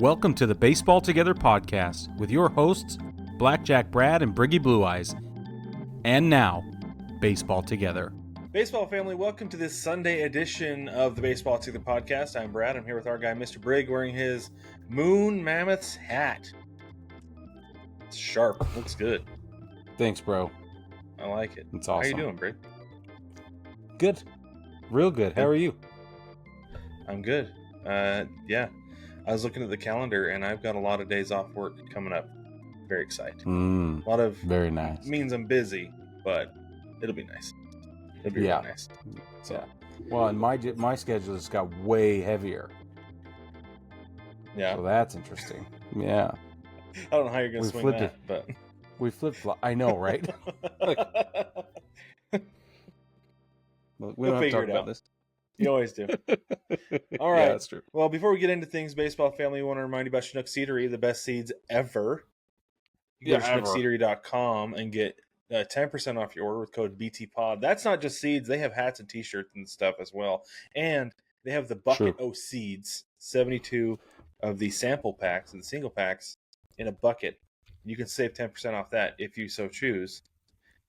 Welcome to the Baseball Together podcast with your hosts, Blackjack Brad and Briggy Blue Eyes. And now, Baseball Together. Baseball family, welcome to this Sunday edition of the Baseball Together podcast. I'm Brad. I'm here with our guy, Mr. Brig, wearing his Moon Mammoths hat. It's sharp. Looks good. Thanks, bro. I like it. It's awesome. How you doing, Brig? Good. Real good. How are you? I'm good. Yeah. I was looking at the calendar, and I've got a lot of days off work coming up. Very excited. A lot of very nice. Means I'm busy, but it'll be nice. It'll be really nice. So. Yeah. Well, and my schedule just got way heavier. Yeah. So that's interesting. Yeah. I don't know how you're going to swing that, but... We flip-flop. I know, right? We don't have to talk about this. You always do. All right. Yeah, that's true. Well, before we get into things, baseball family, we want to remind you about Chinook Seedery, the best seeds ever. You go to ChinookSeedery.com and get 10% off your order with code BTPod. That's not just seeds. They have hats and t-shirts and stuff as well. And they have the bucket o' seeds, 72 of the sample packs and the single packs in a bucket. You can save 10% off that if you so choose.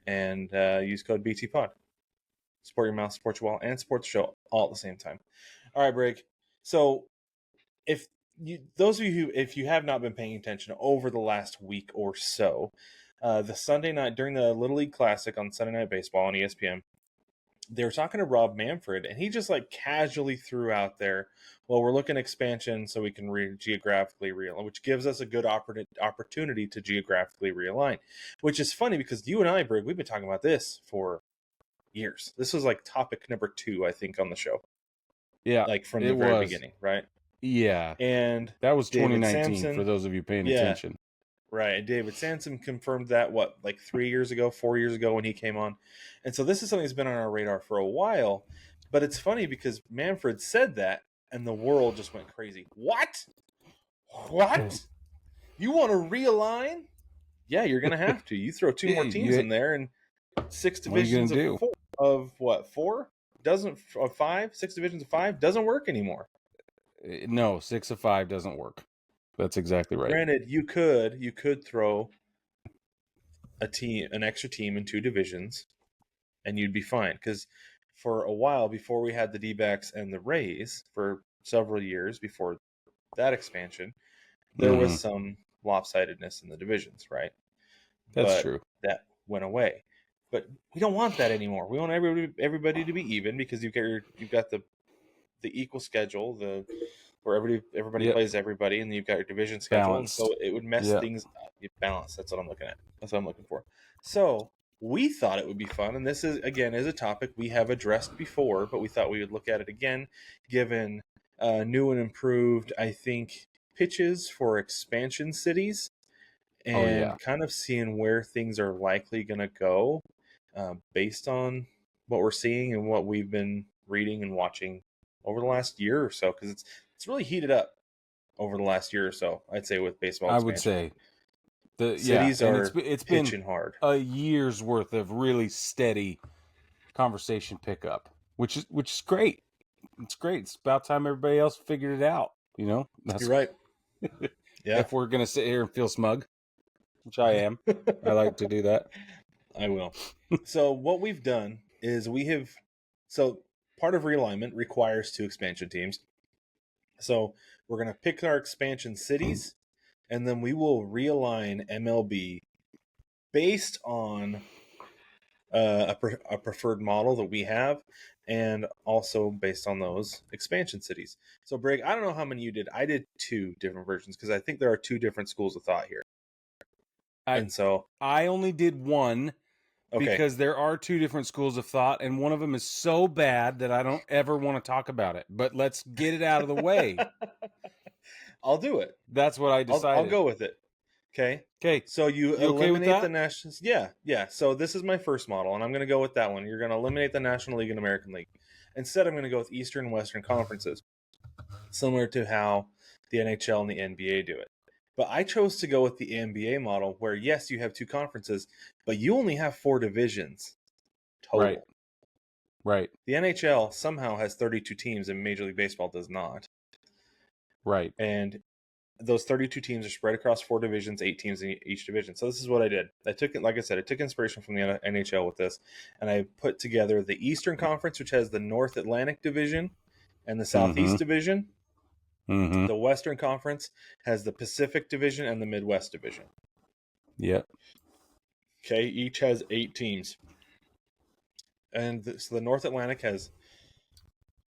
And use code BTPod. Support your mouth, support your wall, and support the show all at the same time. All right, Brig. So, if you have not been paying attention over the last week or so, the Sunday night during the Little League Classic on Sunday Night Baseball on ESPN, they were talking to Rob Manfred, and he just like casually threw out there, "Well, we're looking at expansion so we can geographically realign," which gives us a good opportunity to geographically realign. Which is funny because you and I, Brig, we've been talking about this for years. This was like topic number 2, I think, on the show. Yeah, like from the very beginning, right? Yeah, and that was David 2019 Samson, for those of you paying attention. Right, and David Samson confirmed that 4 years ago when he came on, and so this is something that's been on our radar for a while. But it's funny because Manfred said that, and the world just went crazy. What? You want to realign? Yeah, you're gonna have to. You throw 2 more teams in there, and 6 divisions of 4 of what? 4 doesn't of 5 6 divisions of 5 doesn't work anymore. No, 6 of 5 doesn't work. That's exactly right. Granted, you could throw an extra team in 2 divisions, and you'd be fine. Because for a while before we had the D-backs and the Rays, for several years before that expansion, there was some lopsidedness in the divisions, right? That's true. That went away. But we don't want that anymore. We want everybody to be even because you've got the equal schedule, where everybody plays everybody, and you've got your division schedule. And so it would mess things up. You balance. That's what I'm looking at. That's what I'm looking for. So we thought it would be fun, and this is a topic we have addressed before, but we thought we would look at it again, given new and improved, I think, pitches for expansion cities, and kind of seeing where things are likely going to go. Based on what we're seeing and what we've been reading and watching over the last year or so, because it's really heated up over the last year or so, I'd say, with baseball expansion. I would say the cities are it's been hard. A year's worth of really steady conversation pickup, which is great. It's great. It's about time everybody else figured it out. You're right. Yeah. If we're gonna sit here and feel smug, which I am, I like to do that. I will. So what we've done is part of realignment requires 2 expansion teams. So we're going to pick our expansion cities, and then we will realign MLB based on a preferred model that we have, and also based on those expansion cities. So Brig, I don't know how many you did. I did 2 different versions because I think there are 2 different schools of thought here. And so I only did 1. Okay. Because there are 2 different schools of thought, and one of them is so bad that I don't ever want to talk about it. But let's get it out of the way. I'll do it. That's what I decided. I'll go with it. Okay. So you eliminate the national. Yeah. So this is my first model, and I'm going to go with that one. You're going to eliminate the National League and American League. Instead, I'm going to go with Eastern and Western conferences, similar to how the NHL and the NBA do it. But I chose to go with the NBA model where, yes, you have 2 conferences, but you only have 4 divisions total. Right. The NHL somehow has 32 teams and Major League Baseball does not. Right. And those 32 teams are spread across 4 divisions, 8 teams in each division. So this is what I did. I took it, like I said, I took inspiration from the NHL with this, and I put together the Eastern Conference, which has the North Atlantic Division and the Southeast Division. Mm-hmm. The Western Conference has the Pacific Division and the Midwest Division. Yep. Okay, each has 8 teams. And so the North Atlantic has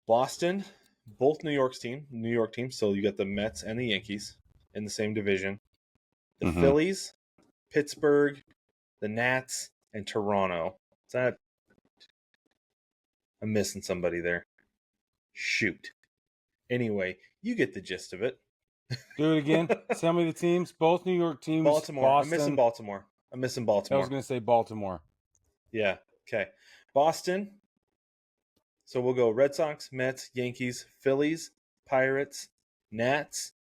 Boston, both New York teams. So you got the Mets and the Yankees in the same division. The Phillies, Pittsburgh, the Nats, and Toronto. Is that? I'm missing somebody there. Shoot. Anyway, you get the gist of it. Do it again. Tell me the teams. Both New York teams. Baltimore. Boston. I'm missing Baltimore. I was going to say Baltimore. Yeah. Okay. Boston. So we'll go Red Sox, Mets, Yankees, Phillies, Pirates, Nats,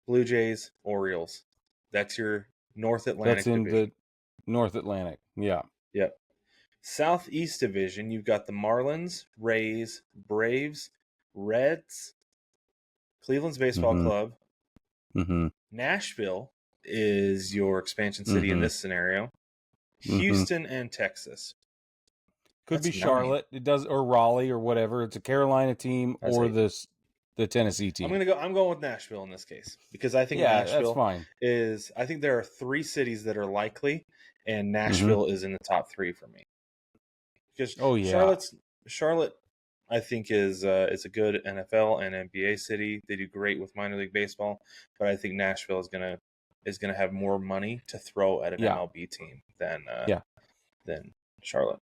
Blue Jays, Orioles. That's your North Atlantic That's in division. the North Atlantic. Yeah. Yep. Southeast Division, you've got the Marlins, Rays, Braves, Reds, Cleveland's Baseball Club. Nashville is your expansion city in this scenario. Houston and Texas. Could be Charlotte. 9. It does, or Raleigh or whatever. It's a Carolina team or the Tennessee team. I'm going with Nashville in this case because I think Nashville that's fine. I think there are 3 cities that are likely, and Nashville is in the top 3 for me. Because Charlotte, I think is a good NFL and NBA city. They do great with minor league baseball, but I think Nashville is gonna have more money to throw at an MLB team than Charlotte.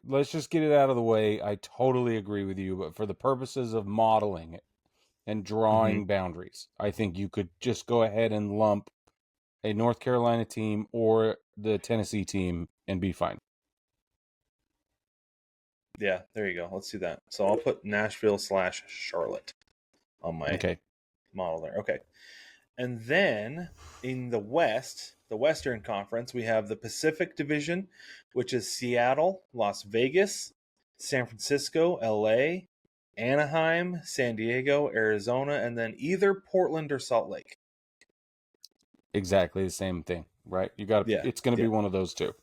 Let's just get it out of the way. I totally agree with you, but for the purposes of modeling it and drawing boundaries, I think you could just go ahead and lump a North Carolina team or the Tennessee team and be fine. Yeah, there you go. Let's do that. So I'll put Nashville/Charlotte on my model there. Okay. And then in the West, the Western Conference, we have the Pacific Division, which is Seattle, Las Vegas, San Francisco, LA, Anaheim, San Diego, Arizona, and then either Portland or Salt Lake. Exactly the same thing, right? It's going to be one of those two.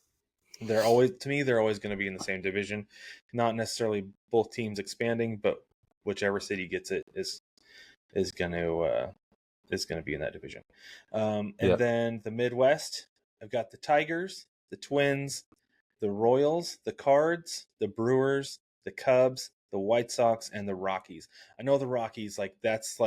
They're always going to be in the same division, not necessarily both teams expanding, but whichever city gets it is going to be in that division. And then the Midwest, I've got the Tigers, the Twins, the Royals, the Cards, the Brewers, the Cubs, the White Sox, and the Rockies. I know the Rockies, that's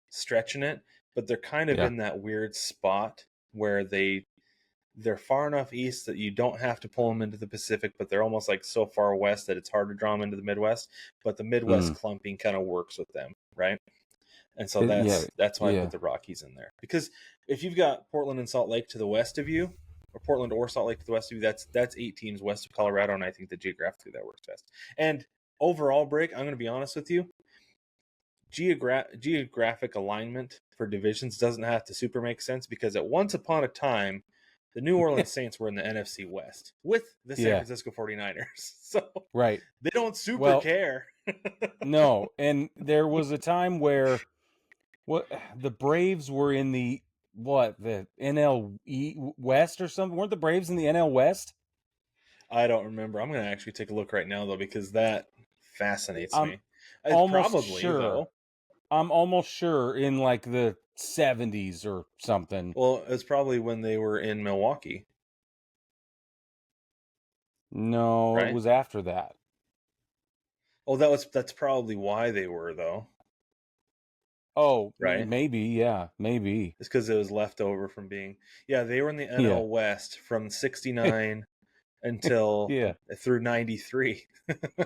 stretching it, but they're kind of in that weird spot where they're far enough east that you don't have to pull them into the Pacific, but they're almost so far west that it's hard to draw them into the Midwest. But the Midwest clumping kind of works with them, right? And so that's why I put the Rockies in there. Because if you've got Portland and Salt Lake to the west of you, or Portland or Salt Lake to the west of you, that's 8 teams west of Colorado, and I think that geographically that works best. And overall, Brig, I'm going to be honest with you, geographic alignment for divisions doesn't have to super make sense, because at once upon a time, the New Orleans Saints were in the NFC West with the San Francisco 49ers. So they don't super care. No, and there was a time where the Braves were in the NL West or something. Weren't the Braves in the NL West? I don't remember. I'm going to actually take a look right now, though, because that fascinates me. I'm almost sure in the 70s or something. Well, it's probably when they were in Milwaukee. No, right? It was after that. Oh, that's probably why they were, though. Oh, right. Maybe, maybe. It's because it was left over from being. Yeah, they were in the NL West from 69 until through 93.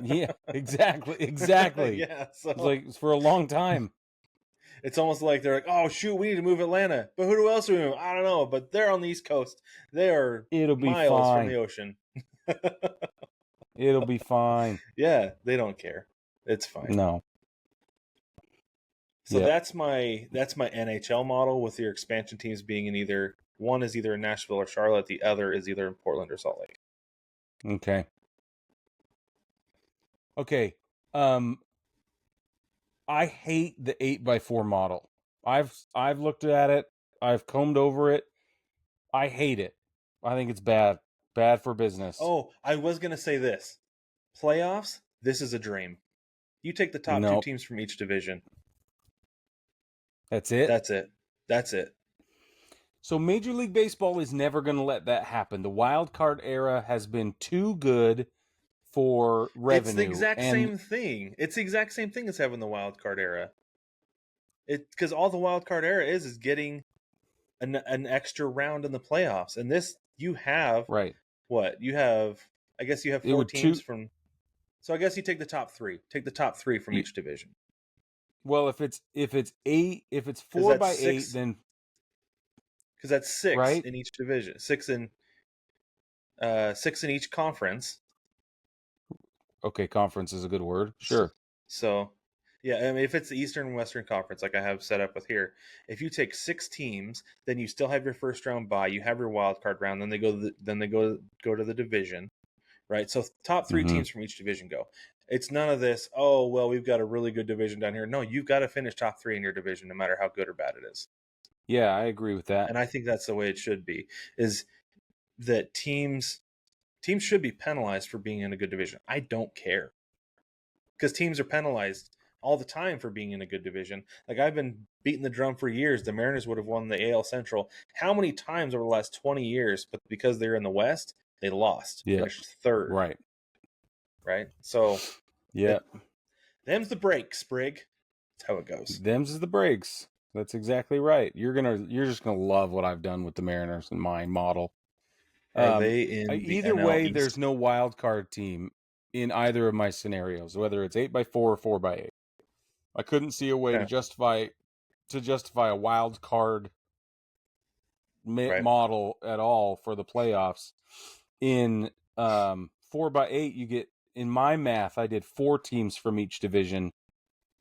Yeah, exactly. Yeah, so it's for a long time. It's almost like they're like, oh shoot, we need to move Atlanta, but who else do we move? I don't know, but they're on the East Coast. They are miles from the ocean. It'll be fine. Yeah, they don't care. It's fine. No. So that's my NHL model, with your expansion teams being in either in Nashville or Charlotte, the other is either in Portland or Salt Lake. Okay. I hate the 8x4 model. I've looked at it. I've combed over it. I hate it. I think it's bad. Bad for business. Oh, I was gonna say this. Playoffs, this is a dream. You take the top two Nope. teams from each division. That's it. That's it. That's it. So Major League Baseball is never going to let that happen. The wild card era has been too good for revenue. It's the exact and same thing. It's the exact same thing as having the wild card era. Because all the wild card era is getting an extra round in the playoffs, and this you have right. what you have. I guess you have It four would teams from. So I guess you take the top three. Take the top three from each division. Well, if it's 'Cause 4 that's by 8, six. then Because that's six right. in each division. Six in each conference. Okay, conference is a good word. Sure. So, yeah, I mean, if it's the Eastern and Western Conference, like I have set up with here, if you take 6 teams, then you still have your first round bye. You have your wild card round. Then they go to the division, right? So top 3 Mm-hmm. teams from each division go. It's none of this. Oh well, we've got a really good division down here. No, you've got to finish top 3 in your division, no matter how good or bad it is. Yeah, I agree with that. And I think that's the way it should be. Is that teams should be penalized for being in a good division. I don't care. Because teams are penalized all the time for being in a good division. Like I've been beating the drum for years. The Mariners would have won the AL Central. How many times over the last 20 years? But because they're in the West, they lost. Yeah. Finished third. Right. Right. So yeah, them's the breaks, Brig. That's how it goes. Them's is the breaks. That's exactly right. You're just gonna love what I've done with the Mariners and my model. Are they in the Either NL way, East? there's no wild card team in either of my scenarios, whether it's 8 by 4 or 4 by 8. I couldn't see a way to justify a wild card model at all for the playoffs. In 4 by 8, you get, in my math, I did 4 teams from each division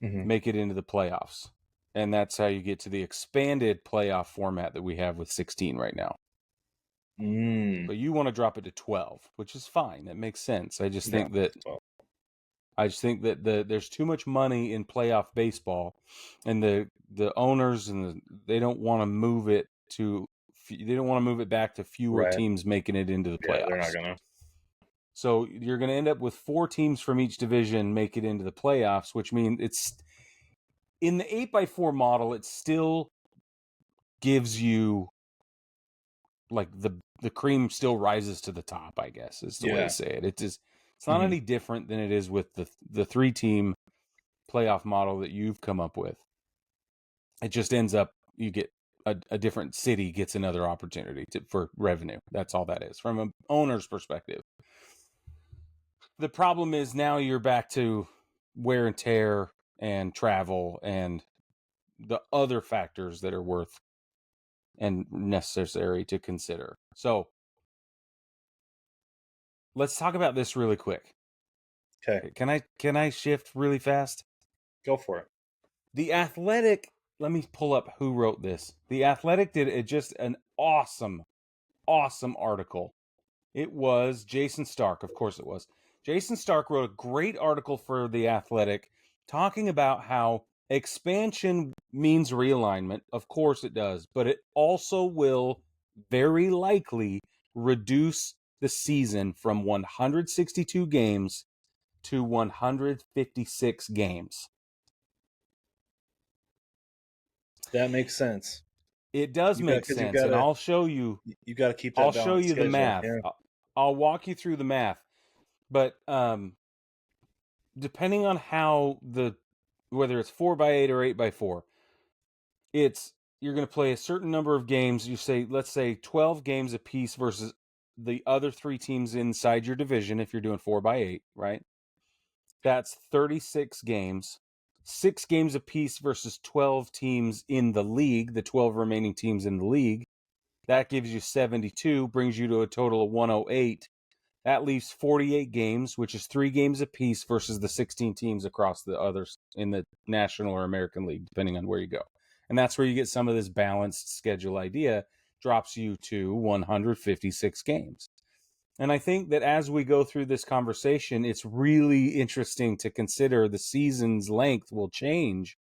make it into the playoffs, and that's how you get to the expanded playoff format that we have with 16 right now. But you want to drop it to 12, which is fine. That makes sense. I just think that there's too much money in playoff baseball, and the owners and they don't want to move it back to fewer teams making it into the playoffs. Yeah, they're not gonna. So you're going to end up with 4 teams from each division make it into the playoffs, which means it's in the 8 by 4 model. It still gives you like the cream still rises to the top, I guess is the way to say it. It's not any different than it is with the 3-team playoff model that you've come up with. It just ends up you get a different city gets another opportunity for revenue. That's all that is from an owner's perspective. The problem is now you're back to wear and tear and travel and the other factors that are worth and necessary to consider. So let's talk about this really quick. Okay. Can I shift really fast? Go for it. The Athletic, let me pull up who wrote this. The Athletic did just an awesome article. It was Jason Stark, of course it was. Jason Stark wrote a great article for The Athletic talking about how expansion means realignment. Of course it does, but it also will very likely reduce the season from 162 games to 156 games. That makes sense. It does make sense, and I'll show you. You got to keep that. I'll show you the math. Yeah. I'll walk you through the math, but depending on how whether it's 4 by 8 or 8 by 4, you're going to play a certain number of games. Let's say 12 games apiece versus the other 3 teams inside your division. If you're doing 4 by 8, right? That's 36 games. 6 games apiece versus 12 teams in the league, the 12 remaining teams in the league. That gives you 72, brings you to a total of 108. That leaves 48 games, which is 3 games apiece versus the 16 teams across the others in the National or American League, depending on where you go. And that's where you get some of this balanced schedule idea, drops you to 156 games. And I think that as we go through this conversation, it's really interesting to consider the season's length will change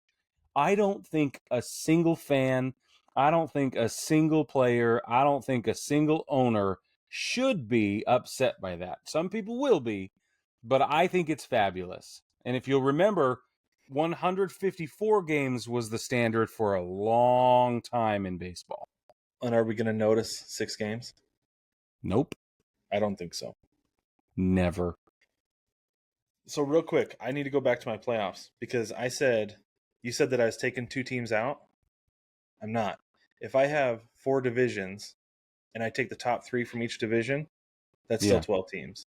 I don't think a single fan, I don't think a single player, I don't think a single owner should be upset by that. Some people will be, but I think it's fabulous. And if you'll remember, 154 games was the standard for a long time in baseball. And are we going to notice 6 games? Nope. I don't think so. Never. So real quick, I need to go back to my playoffs because you said that I was taking 2 teams out. I'm not. If I have 4 divisions and I take the top 3 from each division, that's still 12 teams.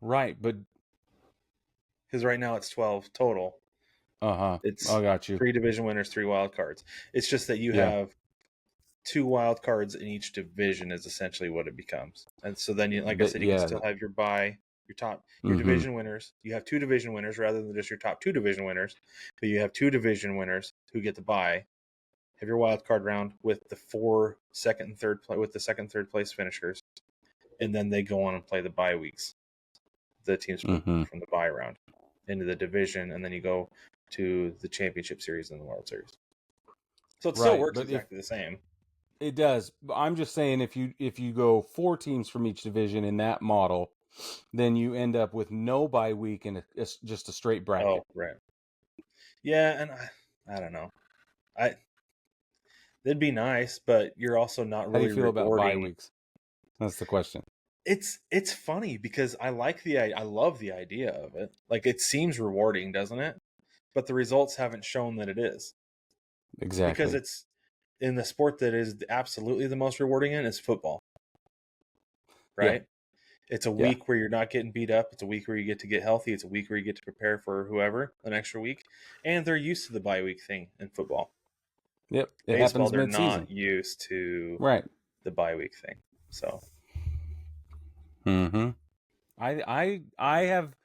Right, but because right now it's 12 total. It's I got you. 3 division winners, 3 wild cards. It's just that you have 2 wild cards in each division is essentially what it becomes. And so then, you can still have your bye, your division winners. You have 2 division winners rather than just your top 2 division winners. But you have 2 division winners who get the bye. Have your wild card round with the 4 second and third third place finishers, and then they go on and play the bye weeks. The teams from the bye round into the division, and then you go to the championship series and the World Series. So it still works exactly the same. It does. I'm just saying if you go 4 teams from each division in that model, then you end up with no bye week and just a straight bracket. Oh, right. Yeah, and I don't know. That'd be nice, but you're also not really. How do you feel about bye weeks? That's the question. It's funny because I love the idea of it. Like, it seems rewarding, doesn't it? But the results haven't shown that it is. Exactly. Because it's in the sport that is absolutely the most rewarding in is football. Right? Yeah. It's a week where you're not getting beat up. It's a week where you get to get healthy. It's a week where you get to prepare for whoever an extra week. And they're used to the bye week thing in football. Yep. Baseball, they're not used to the bye week thing. So I have,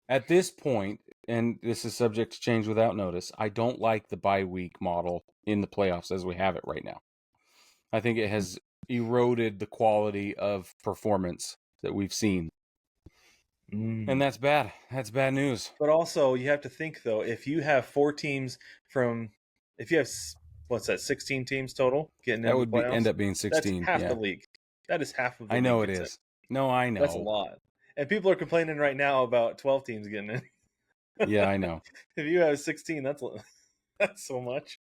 at this point, and this is subject to change without notice, I don't like the bye week model in the playoffs as we have it right now. I think it has eroded the quality of performance that we've seen. And that's bad. That's bad news. But also, you have to think, though, if you have 4 teams if you have, 16 teams total getting into the playoffs? That would end up being 16. That's half the league. That is half of the league. I know it is. No, I know. That's a lot. And people are complaining right now about 12 teams getting in. Yeah, I know. If you have 16, that's so much.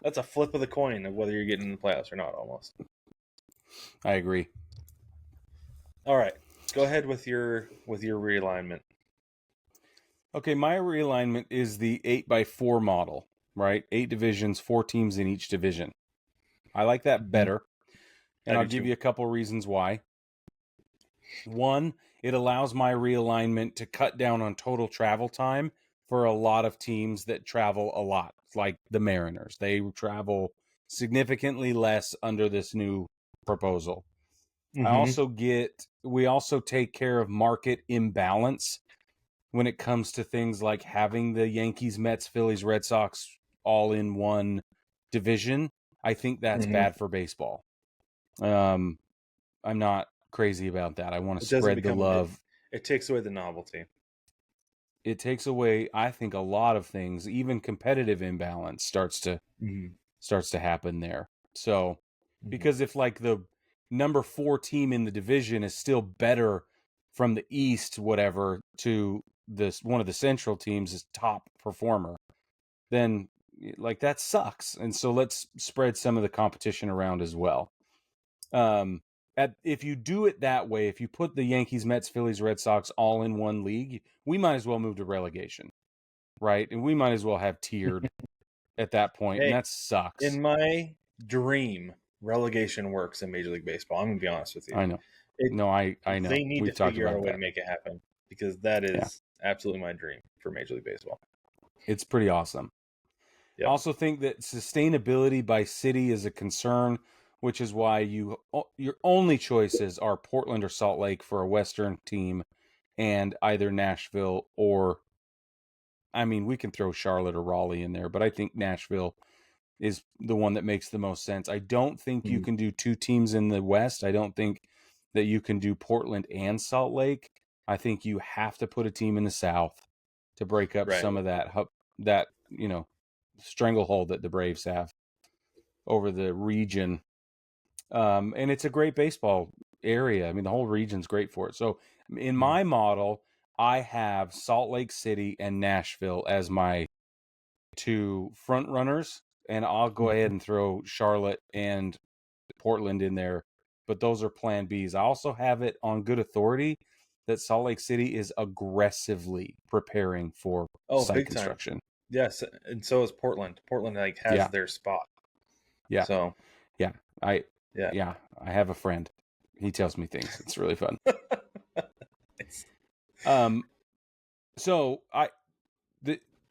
That's a flip of the coin of whether you're getting in the playoffs or not, almost. I agree. All right. Go ahead with your realignment. Okay, my realignment is the 8x4 model, right? 8 divisions, 4 teams in each division. I like that better. And I'll give you a couple reasons why. One, it allows my realignment to cut down on total travel time for a lot of teams that travel a lot, like the Mariners. They travel significantly less under this new proposal. We also take care of market imbalance when it comes to things like having the Yankees, Mets, Phillies, Red Sox all in one division. I think that's bad for baseball. I'm not crazy about that. I want to spread the love. It takes away the novelty. It takes away, I think, a lot of things. Even competitive imbalance starts to happen there. So, because if like the number 4 team in the division is still better from the East, whatever, to one of the Central teams is top performer, then like that sucks. And so let's spread some of the competition around as well. If you do it that way, if you put the Yankees, Mets, Phillies, Red Sox all in one league, we might as well move to relegation, right? And we might as well have tiered at that point, and that sucks. In my dream, relegation works in Major League Baseball. I'm going to be honest with you. I know. I know. They need to figure out a way to make it happen because that is absolutely my dream for Major League Baseball. It's pretty awesome. Yep. I also think that sustainability by city is a concern, which is why your only choices are Portland or Salt Lake for a Western team, and either Nashville or, I mean, we can throw Charlotte or Raleigh in there, but I think Nashville is the one that makes the most sense. I don't think you can do 2 teams in the West. I don't think that you can do Portland and Salt Lake. I think you have to put a team in the South to break up some of that that, stranglehold that the Braves have over the region. And it's a great baseball area. I mean, the whole region's great for it. So in my model, I have Salt Lake City and Nashville as my two front runners, and I'll go ahead and throw Charlotte and Portland in there, but those are plan Bs. I also have it on good authority that Salt Lake City is aggressively preparing for site big construction. Time. Yes, and so is Portland. Portland has their spot. Yeah. So I have a friend. He tells me things. It's really fun. So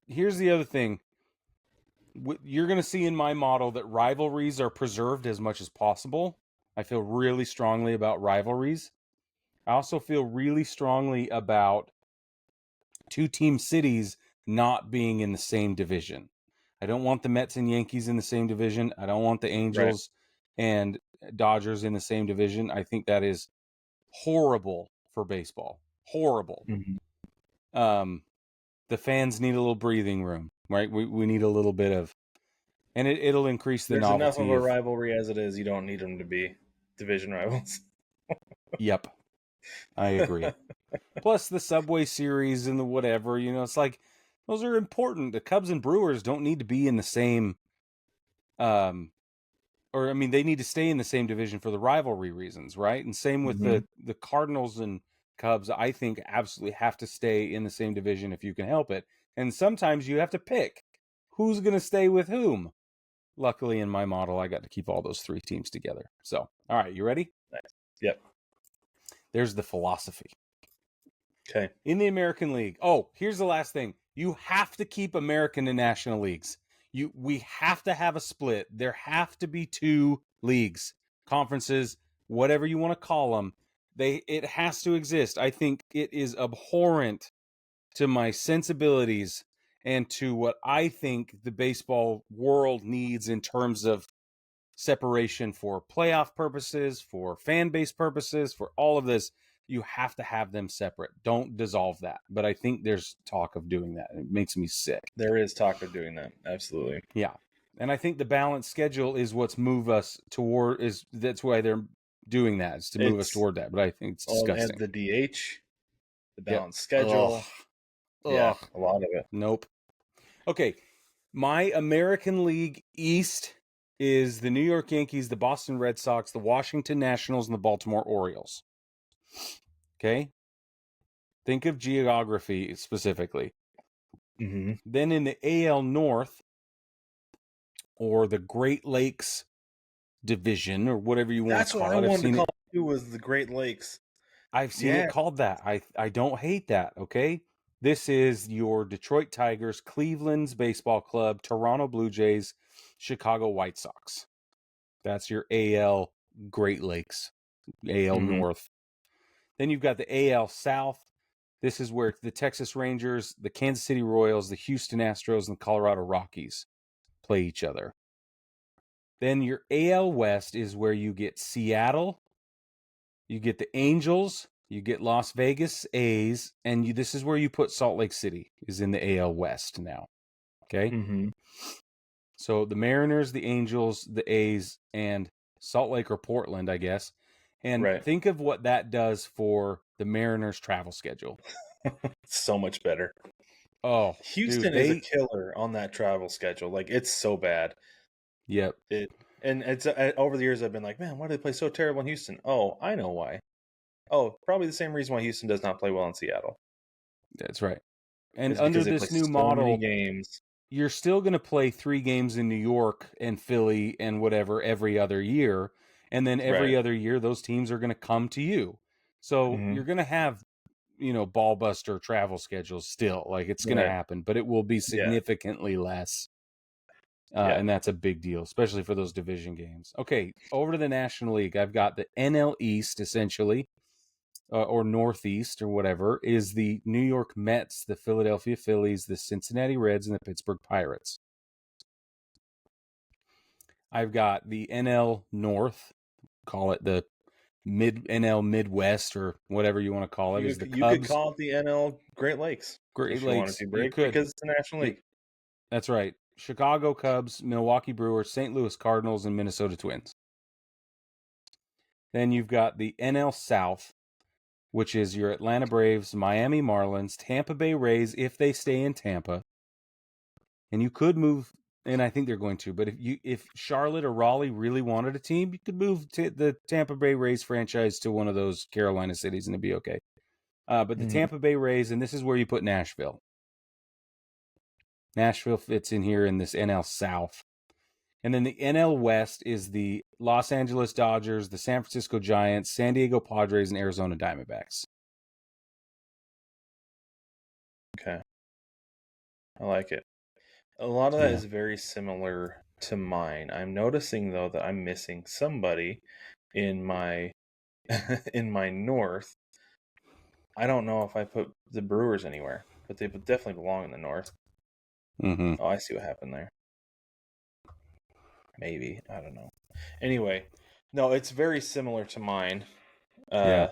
here's the other thing. You're going to see in my model that rivalries are preserved as much as possible. I feel really strongly about rivalries. I also feel really strongly about two-team cities not being in the same division. I don't want the Mets and Yankees in the same division. I don't want the Angels and Dodgers in the same division. I think that is horrible for baseball. Horrible. The fans need a little breathing room, right? We need a little bit of, and it'll increase the novelty. There's enough of a rivalry as it is. You don't need them to be division rivals. Yep, I agree. Plus the Subway Series and the whatever, it's like those are important. The Cubs and Brewers don't need to be in the same, they need to stay in the same division for the rivalry reasons, right? And same with the Cardinals and Cubs, I think absolutely have to stay in the same division if you can help it. And sometimes you have to pick who's going to stay with whom. Luckily, in my model, I got to keep all those three teams together. So, all right, you ready? Nice. Yep. There's the philosophy. Okay. In the American League. Here's the last thing. You have to keep American and National Leagues. We have to have a split. There have to be two leagues, conferences, whatever you want to call them. It has to exist. I think it is abhorrent to my sensibilities and to what I think the baseball world needs in terms of separation for playoff purposes, for fan base purposes, for all of this. You have to have them separate. Don't dissolve that. But I think there's talk of doing that. It makes me sick. There is talk of doing that. Absolutely. Yeah. And I think the balanced schedule is what's moved us toward, that's why they're doing that, is to move us toward that. But I think it's disgusting. And the DH, the balanced schedule. Ugh. Yeah, a lot of it. Nope. Okay. My American League East is the New York Yankees, the Boston Red Sox, the Washington Nationals, and the Baltimore Orioles. Okay? Think of geography specifically. Then in the AL North, or the Great Lakes Division, or whatever you want to call it. That's what I wanted to call it, was the Great Lakes. I've seen it called that. I don't hate that, okay? This is your Detroit Tigers, Cleveland's Baseball Club, Toronto Blue Jays, Chicago White Sox. That's your AL Great Lakes, AL North. Then you've got the AL South. This is where the Texas Rangers, the Kansas City Royals, the Houston Astros, and the Colorado Rockies play each other. Then your AL West is where you get Seattle, you get the Angels, you get Las Vegas A's, and this is where you put Salt Lake City, is in the AL West now. Okay? So the Mariners, the Angels, the A's, and Salt Lake or Portland, I guess. And think of what that does for the Mariners' travel schedule. So much better. Oh, Houston is a killer on that travel schedule. Like, it's so bad. Yep. And it's over the years I've been like, man, why do they play so terrible in Houston? Oh, I know why. Oh, probably the same reason why Houston does not play well in Seattle. That's right. And under this new model, you're still going to play 3 games in New York and Philly and whatever every other year. And then every other year, those teams are going to come to you. So you're going to have, ball buster travel schedules still. Like, it's going to happen, but it will be significantly less. And that's a big deal, especially for those division games. Okay, over to the National League. I've got the NL East, essentially, or Northeast, or whatever, is the New York Mets, the Philadelphia Phillies, the Cincinnati Reds, and the Pittsburgh Pirates. I've got the NL North, call it the NL Midwest, or whatever you want to call it. You could call it the NL Great Lakes. Great Lakes. You could, because it's the National League. That's right. Chicago Cubs, Milwaukee Brewers, St. Louis Cardinals, and Minnesota Twins. Then you've got the NL South, which is your Atlanta Braves, Miami Marlins, Tampa Bay Rays if they stay in Tampa. And you could move, and I think they're going to, but if Charlotte or Raleigh really wanted a team, you could move the Tampa Bay Rays franchise to one of those Carolina cities and it'd be okay. But the Tampa Bay Rays, and this is where you put Nashville. Nashville fits in here in this NL South. And then the NL West is the Los Angeles Dodgers, the San Francisco Giants, San Diego Padres, and Arizona Diamondbacks. Okay. I like it. A lot of that is very similar to mine. I'm noticing, though, that I'm missing somebody in my in my north. I don't know if I put the Brewers anywhere, but they definitely belong in the north. Mm-hmm. Oh, I see what happened there. Maybe. I don't know. Anyway, no, it's very similar to mine. Yeah.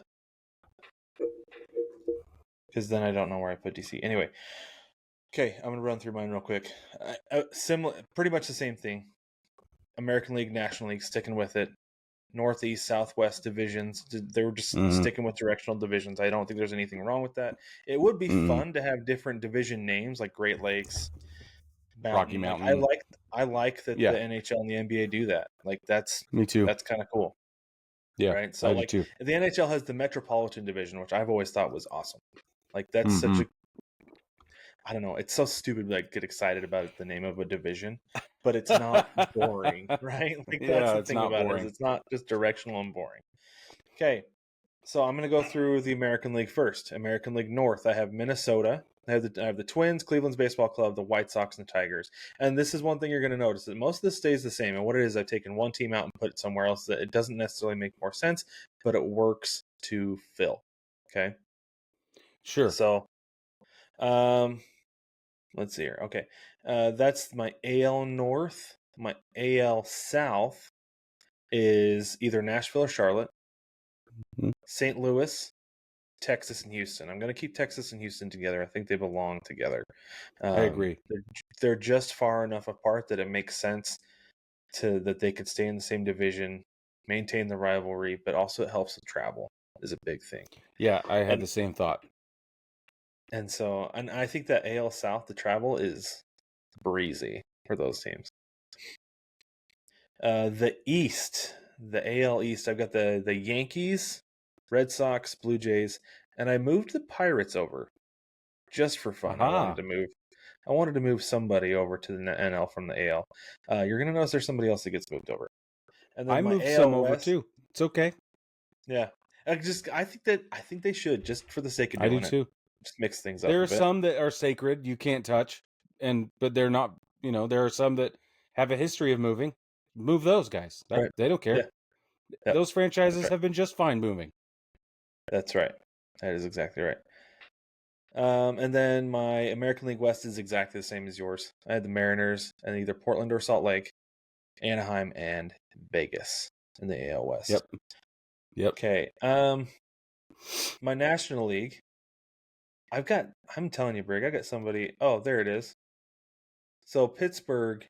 Because then I don't know where I put DC. Anyway, okay, I'm going to run through mine real quick. Similar, pretty much the same thing. American League, National League, sticking with it. Northeast, Southwest divisions. They were just sticking with directional divisions. I don't think there's anything wrong with that. It would be fun to have different division names like Great Lakes, Rocky Mountain. Like, I like that the NHL and the NBA do that. Like me too. That's kind of cool. Yeah, right. So like the NHL has the Metropolitan Division, which I've always thought was awesome. Like that's such a, I don't know. It's so stupid. Like get excited about the name of a division, but it's not boring, right? Like that's the thing about it. Is it's not just directional and boring. Okay, so I'm gonna go through the American League first. American League North. I have Minnesota. I have the Twins, Cleveland's Baseball Club, the White Sox, and the Tigers. And this is one thing you're going to notice that most of this stays the same. And what it is, I've taken one team out and put it somewhere else that it doesn't necessarily make more sense, but it works to fill. Okay. Sure. So, let's see here. Okay. That's my AL North. My AL South is either Nashville or Charlotte, St. Louis, Texas and Houston. I'm going to keep Texas and Houston together. I think they belong together. I agree. They're just far enough apart that it makes sense that they could stay in the same division, maintain the rivalry, but also it helps with travel is a big thing. Yeah, I had the same thought. And I think that AL South, the travel is breezy for those teams. The East, the AL East, I've got the Yankees, Red Sox, Blue Jays, and I moved the Pirates over just for fun. I wanted to move somebody over to the NL from the AL. You're gonna notice there's somebody else that gets moved over. And then I moved some over too. It's okay. Yeah, I think they should, just for the sake of doing it. I do too. Just mix things up. There are some that are sacred you can't touch, but they're not. There are some that have a history of moving. Move those guys. They don't care. Yeah. Those franchises have been just fine moving. That's right. That is exactly right. And then my American League West is exactly the same as yours. I had the Mariners and either Portland or Salt Lake, Anaheim, and Vegas in the AL West. Yep. Okay. My National League, I'm telling you, Brig, I got somebody. Oh, there it is. So Pittsburgh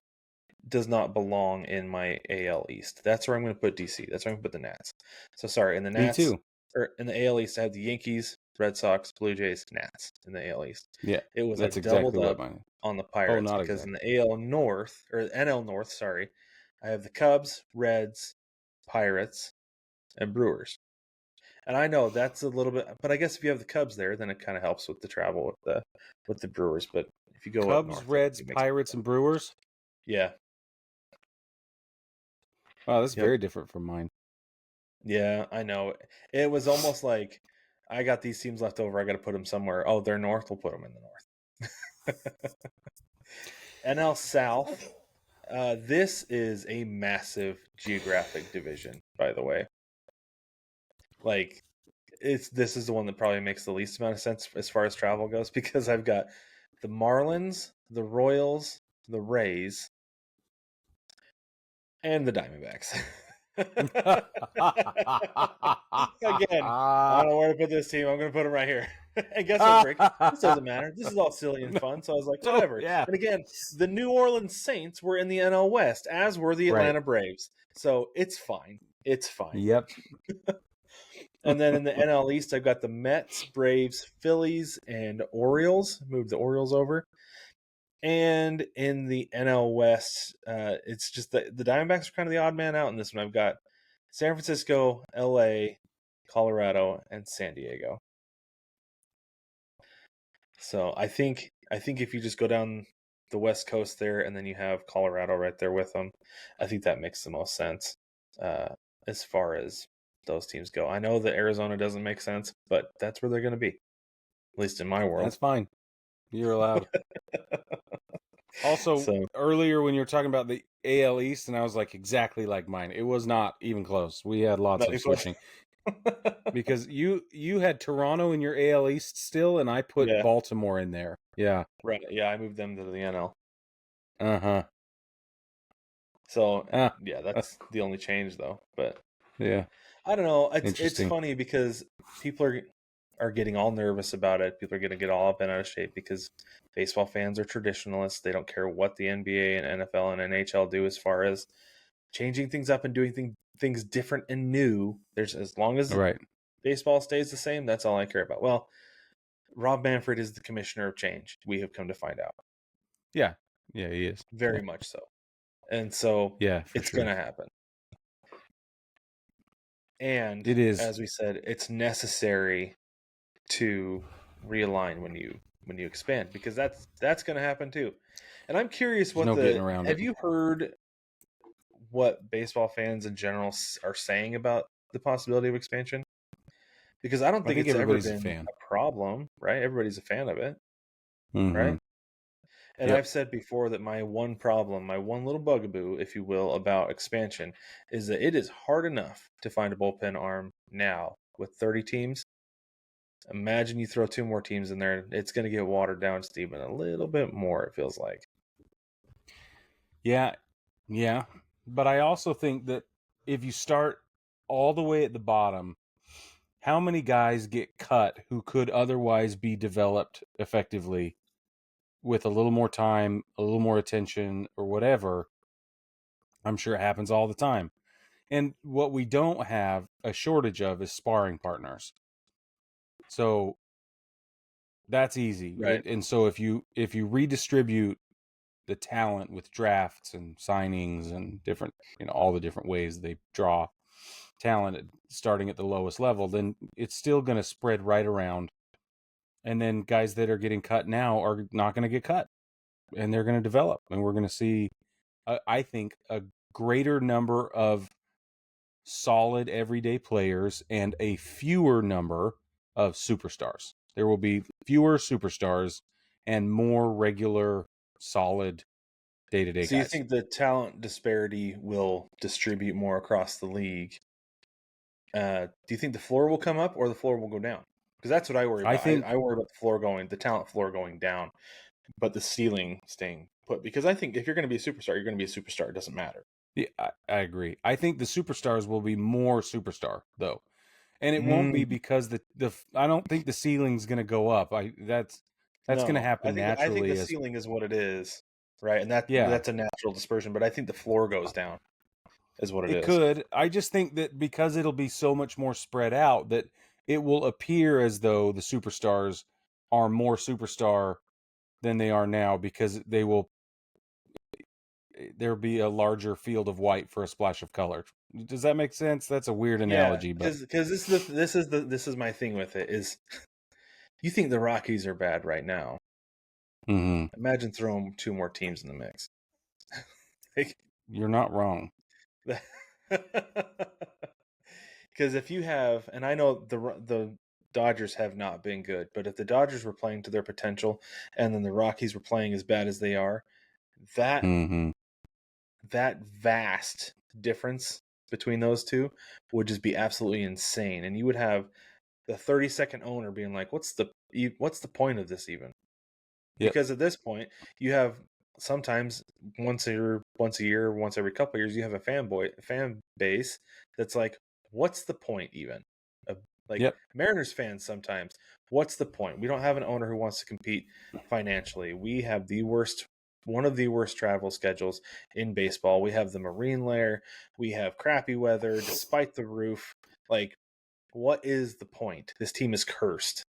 does not belong in my AL East. That's where I'm going to put DC. That's where I'm going to put the Nats. So sorry, in the Nats. Me too. Or in the AL East, I have the Yankees, Red Sox, Blue Jays, Nats in the AL East. Yeah, it was that's doubled up on the Pirates because in the AL North or NL North, sorry, I have the Cubs, Reds, Pirates, and Brewers. And I know that's a little bit, but I guess if you have the Cubs there, then it kind of helps with the travel with the Brewers. But if you go Cubs, up north, Reds, Pirates, and Brewers. Yeah. Wow, that's very different from mine. Yeah, I know. It was almost like I got these teams left over. I got to put them somewhere. Oh, they're north. We'll put them in the north. NL South. This is a massive geographic division, by the way. Like, this is the one that probably makes the least amount of sense as far as travel goes because I've got the Marlins, the Royals, the Rays, and the Diamondbacks. Again, I don't know where to put this team. I'm going to put them right here. And guess what, Brick? This doesn't matter. This is all silly and fun. So I was like, No, whatever. yeah. And again, the New Orleans Saints were in the NL West, as were the Atlanta Braves. So it's fine. It's fine. Yep. And then in the NL East, I've got the Mets, Braves, Phillies, and Orioles. Moved the Orioles over. And in the NL West, it's just the Diamondbacks are kind of the odd man out in this one. I've got San Francisco, LA, Colorado, and San Diego. So I think if you just go down the West Coast there, and then you have Colorado right there with them, I think that makes the most sense as far as those teams go. I know that Arizona doesn't make sense, but that's where they're going to be, at least in my world. That's fine. You're allowed. Also, earlier when you were talking about the AL East, and I was like, exactly like mine. It was not even close. We had lots of switching. Because you had Toronto in your AL East still, and I put Baltimore in there. Yeah. Right. Yeah, I moved them to the NL. Uh-huh. So, yeah, that's the only change, though. But, yeah. I don't know. It's funny because people are getting all nervous about it. People are going to get all up and out of shape because baseball fans are traditionalists. They don't care what the NBA and NFL and NHL do as far as changing things up and doing things different and new. As long as baseball stays the same, that's all I care about. Well, Rob Manfred is the commissioner of change. We have come to find out. Yeah. Yeah, he is. Very much so. And so it's going to happen. And it is, as we said, it's necessary to realign when you expand, because that's going to happen too. And I'm curious, have you heard what baseball fans in general are saying about the possibility of expansion? Because I don't think it's ever been a problem, right? Everybody's a fan of it, right? And I've said before that my one problem, my one little bugaboo, if you will, about expansion is that it is hard enough to find a bullpen arm now with 30 teams. Imagine you throw 2 more teams in there, it's going to get watered down just even a little bit more, it feels like. Yeah. But I also think that if you start all the way at the bottom, how many guys get cut who could otherwise be developed effectively with a little more time, a little more attention, or whatever? I'm sure it happens all the time. And what we don't have a shortage of is sparring partners. So that's easy. Right. And so if you redistribute the talent with drafts and signings and different, all the different ways they draw talent starting at the lowest level, then it's still going to spread right around. And then guys that are getting cut now are not going to get cut, and they're going to develop. And we're going to see, I think, a greater number of solid everyday players and a fewer number of superstars. There will be fewer superstars and more regular, solid day-to-day guys. So you think the talent disparity will distribute more across the league? Do you think the floor will come up or the floor will go down? Because that's what I worry about. I worry about the talent floor going down, but the ceiling staying put. Because I think if you're going to be a superstar, you're going to be a superstar. It doesn't matter. Yeah, I agree. I think the superstars will be more superstar though, and it won't be because I don't think the ceiling's going to go up. That's going to happen naturally. I think the ceiling is what it is, right? And that's a natural dispersion. But I think the floor goes down, is what it is. It could. I just think that because it'll be so much more spread out, that it will appear as though the superstars are more superstar than they are now, because there'll be a larger field of white for a splash of color. Does that make sense? That's a weird analogy, because this is my thing with it is, you think the Rockies are bad right now. Mm-hmm. Imagine throwing 2 more teams in the mix. You're not wrong. Because if you have, and I know the Dodgers have not been good, but if the Dodgers were playing to their potential and then the Rockies were playing as bad as they are, that vast difference between those two would just be absolutely insane. And you would have the 32nd owner being like, what's the point of this even? Because at this point, you have sometimes, once you're once a year, once every couple of years, you have a fan base that's like, what's the point even? Like Mariners fans sometimes, what's the point? We don't have an owner who wants to compete financially. We have one of the worst travel schedules in baseball. We have the marine layer. We have crappy weather despite the roof. Like, what is the point? This team is cursed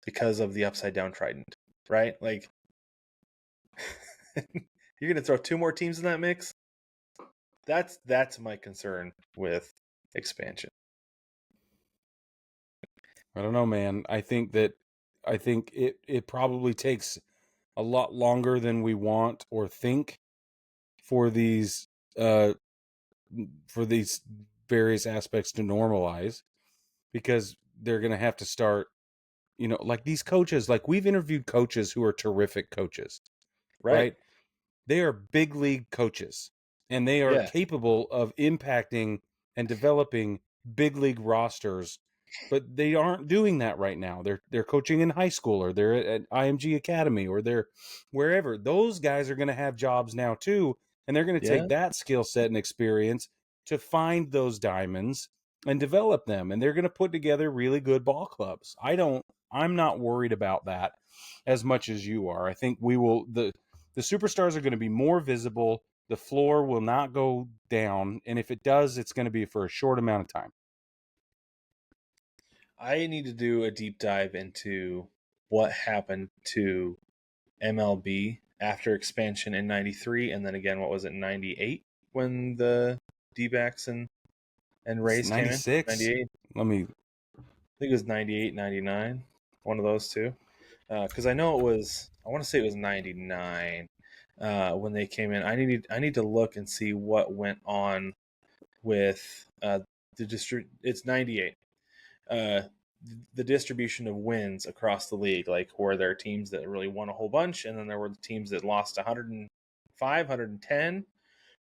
because of the upside down trident, right? Like, you're going to throw 2 more teams in that mix? That's my concern with expansion. I don't know, man. I think it probably takes a lot longer than we want or think for these various aspects to normalize, because they're going to have to start, like these coaches. Like, we've interviewed coaches who are terrific coaches, right? They are big league coaches, and they are capable of impacting and developing big league rosters, but they aren't doing that right now. They're coaching in high school, or they're at IMG Academy, or they're wherever. Those guys are going to have jobs now too, and they're going to take that skill set and experience to find those diamonds and develop them, and they're going to put together really good ball clubs. I'm not worried about that as much as you are. I think the superstars are going to be more visible. The floor will not go down, and if it does, it's going to be for a short amount of time. I need to do a deep dive into what happened to MLB after expansion in 93, and then again, what was it, 98, when the D-backs and Rays came in? 96? I think it was 98, 99, one of those two. Because I want to say it was 99 when they came in. I need to look and see what went on with it's 98. The distribution of wins across the league, like, where there are teams that really won a whole bunch, and then there were the teams that lost 105, 110,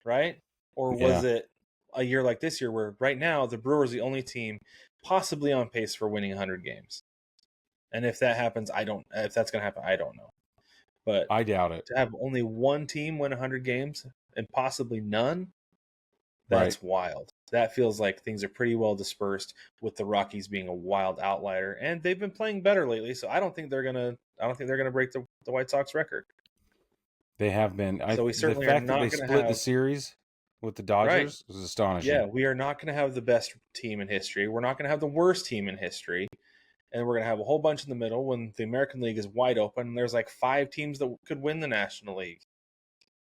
right? Or was it a year like this year where right now the Brewers are the only team possibly on pace for winning 100 games? And if that happens, if that's going to happen, I don't know. But I doubt it. To have only one team win 100 games and possibly none, that's wild. That feels like things are pretty well dispersed, with the Rockies being a wild outlier, and they've been playing better lately. So I don't think they're gonna break the White Sox record. They have been. So we certainly the fact are not that they split the series with the Dodgers was astonishing. Yeah, we are not going to have the best team in history. We're not going to have the worst team in history, and we're going to have a whole bunch in the middle when the American League is wide open. And there's like 5 teams that could win the National League.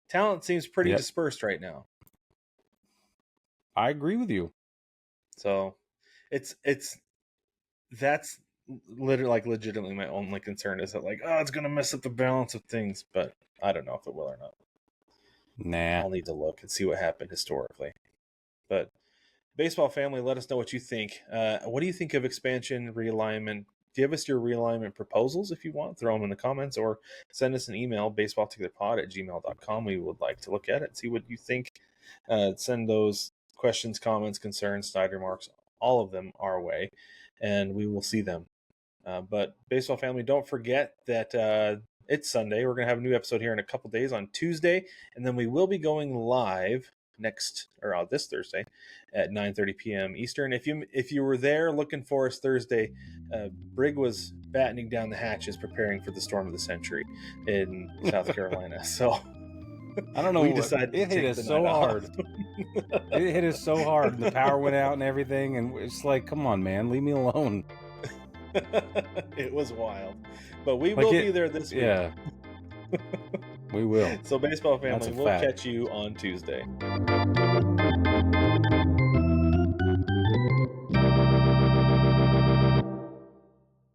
Talent seems pretty dispersed right now. I agree with you. So that's legitimately my only concern, is that it's going to mess up the balance of things, but I don't know if it will or not. Nah. I'll need to look and see what happened historically. But baseball family, let us know what you think. What do you think of expansion, realignment? Give us your realignment proposals if you want. Throw them in the comments, or send us an email, baseballtogetherpod@gmail.com. We would like to look at it and see what you think. Send those questions, comments, concerns, snide remarks, all of them our way, and we will see them. But baseball family, don't forget that it's Sunday. We're going to have a new episode here in a couple days on Tuesday, and then we will be going live this Thursday at 9:30 p.m. Eastern. If you were there looking for us Thursday, Brig was battening down the hatches, preparing for the storm of the century in South Carolina. So I don't know. We decided it hit us so hard. It hit us so hard, and the power went out and everything, and it's like, come on, man, leave me alone. It was wild, but we will be there this week. Yeah, we will. So baseball family, we'll catch you on Tuesday.